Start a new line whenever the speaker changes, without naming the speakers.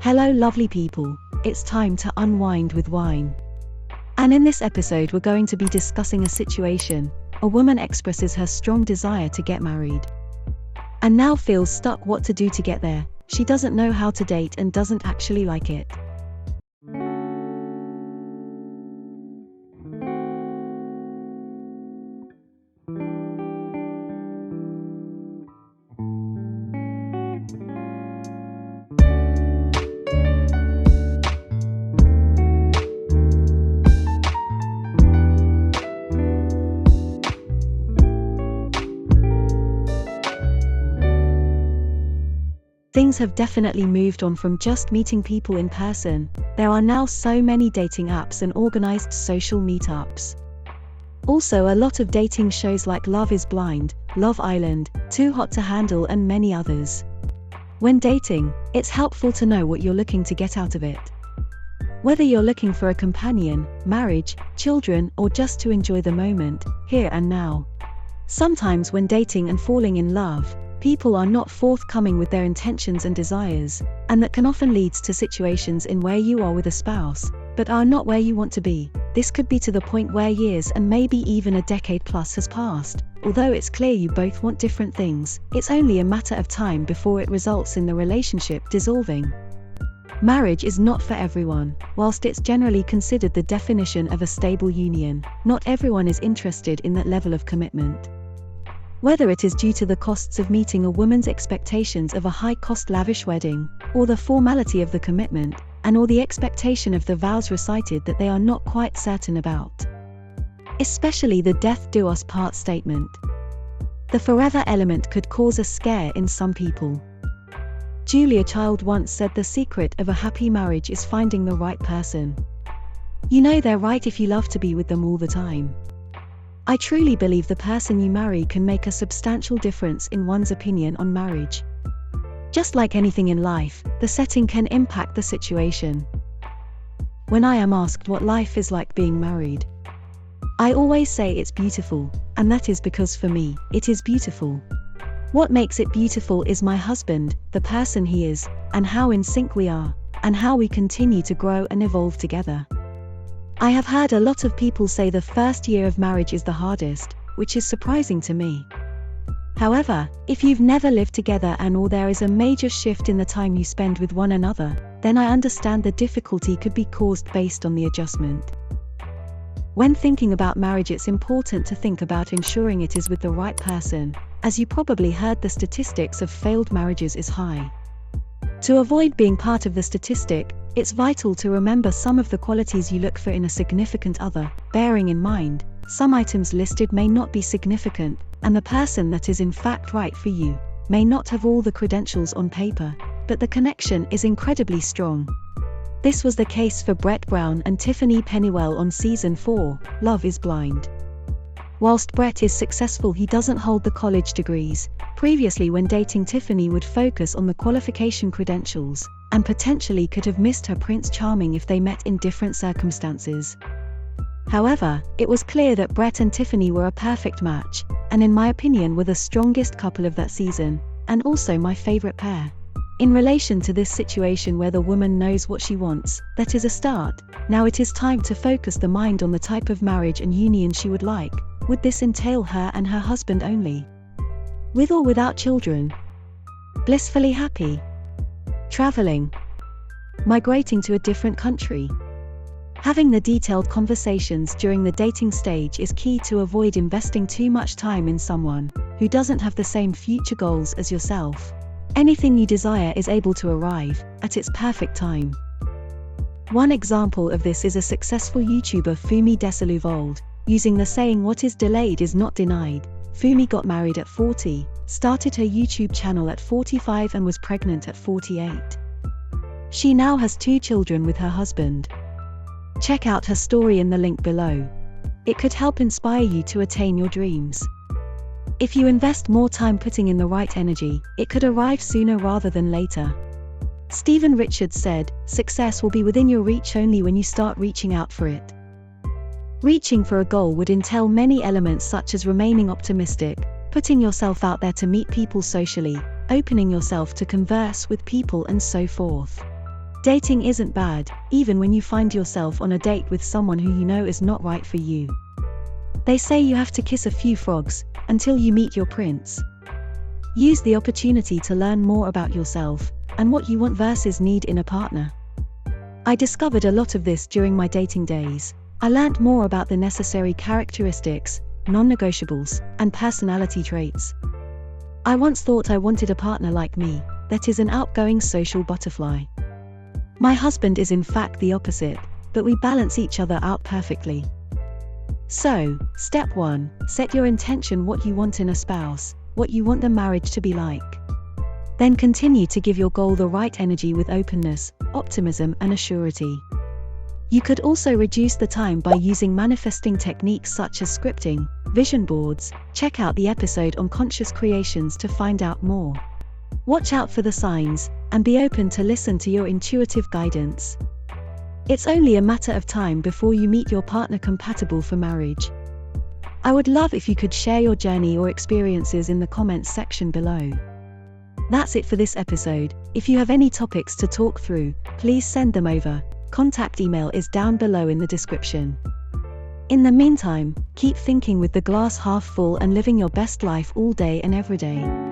Hello lovely people, it's time to unwind with wine. And in this episode we're going to be discussing a situation. A woman expresses her strong desire to get married. And now feels stuck what to do to get there. She doesn't know how to date and doesn't actually like it. Things have definitely moved on from just meeting people in person. There are now so many dating apps and organized social meetups. Also a lot of dating shows like Love is Blind, Love Island, Too Hot to Handle and many others. When dating, it's helpful to know what you're looking to get out of it. Whether you're looking for a companion, marriage, children, or just to enjoy the moment, here and now. Sometimes when dating and falling in love, people are not forthcoming with their intentions and desires, and that can often lead to situations in where you are with a spouse, but are not where you want to be. This could be to the point where years and maybe even a decade plus has passed. Although it's clear you both want different things, it's only a matter of time before it results in the relationship dissolving. Marriage is not for everyone. Whilst it's generally considered the definition of a stable union, not everyone is interested in that level of commitment. Whether it is due to the costs of meeting a woman's expectations of a high-cost lavish wedding, or the formality of the commitment, or the expectation of the vows recited that they are not quite certain about. Especially the death do us part statement. The forever element could cause a scare in some people. Julia Child once said the secret of a happy marriage is finding the right person. You know they're right if you love to be with them all the time. I truly believe the person you marry can make a substantial difference in one's opinion on marriage. Just like anything in life, the setting can impact the situation. When I am asked what life is like being married, I always say it's beautiful, and that is because for me, it is beautiful. What makes it beautiful is my husband, the person he is, and how in sync we are, and how we continue to grow and evolve together. I have heard a lot of people say the first year of marriage is the hardest, which is surprising to me. However, if you've never lived together or there is a major shift in the time you spend with one another, then I understand the difficulty could be caused based on the adjustment. When thinking about marriage, it's important to think about ensuring it is with the right person. As you probably heard, the statistics of failed marriages is high. To avoid being part of the statistic, it's vital to remember some of the qualities you look for in a significant other, bearing in mind, some items listed may not be significant, and the person that is in fact right for you may not have all the credentials on paper, but the connection is incredibly strong. This was the case for Brett Brown and Tiffany Pennywell on Season 4, Love is Blind. Whilst Brett is successful, he doesn't hold the college degrees. Previously, when dating, Tiffany would focus on the qualification credentials, and potentially could have missed her Prince Charming if they met in different circumstances. However, it was clear that Brett and Tiffany were a perfect match, and in my opinion were the strongest couple of that season, and also my favorite pair. In relation to this situation where the woman knows what she wants, that is a start. Now it is time to focus the mind on the type of marriage and union she would like. Would this entail her and her husband only? With or without children? Blissfully happy? Traveling? Migrating to a different country? Having the detailed conversations during the dating stage is key to avoid investing too much time in someone who doesn't have the same future goals as yourself. Anything you desire is able to arrive at its perfect time. One example of this is a successful YouTuber, Fumi Desalu Vold. Using the saying "what is delayed is not denied," Fumi got married at 40, started her YouTube channel at 45 and was pregnant at 48. She now has 2 children with her husband. Check out her story in the link below. It could help inspire you to attain your dreams. If you invest more time putting in the right energy, it could arrive sooner rather than later. Stephen Richards said, "Success will be within your reach only when you start reaching out for it." Reaching for a goal would entail many elements such as remaining optimistic, putting yourself out there to meet people socially, opening yourself to converse with people and so forth. Dating isn't bad, even when you find yourself on a date with someone who you know is not right for you. They say you have to kiss a few frogs until you meet your prince. Use the opportunity to learn more about yourself and what you want versus need in a partner. I discovered a lot of this during my dating days. I learned more about the necessary characteristics, non-negotiables, and personality traits. I once thought I wanted a partner like me, that is an outgoing social butterfly. My husband is in fact the opposite, but we balance each other out perfectly. So, step 1, set your intention what you want in a spouse, what you want the marriage to be like. Then continue to give your goal the right energy with openness, optimism and assurity. You could also reduce the time by using manifesting techniques such as scripting, vision boards. Check out the episode on conscious creations to find out more. Watch out for the signs, and be open to listen to your intuitive guidance. It's only a matter of time before you meet your partner compatible for marriage. I would love if you could share your journey or experiences in the comments section below. That's it for this episode. If you have any topics to talk through, please send them over. Contact email is down below in the description. In the meantime, keep thinking with the glass half full and living your best life all day and every day.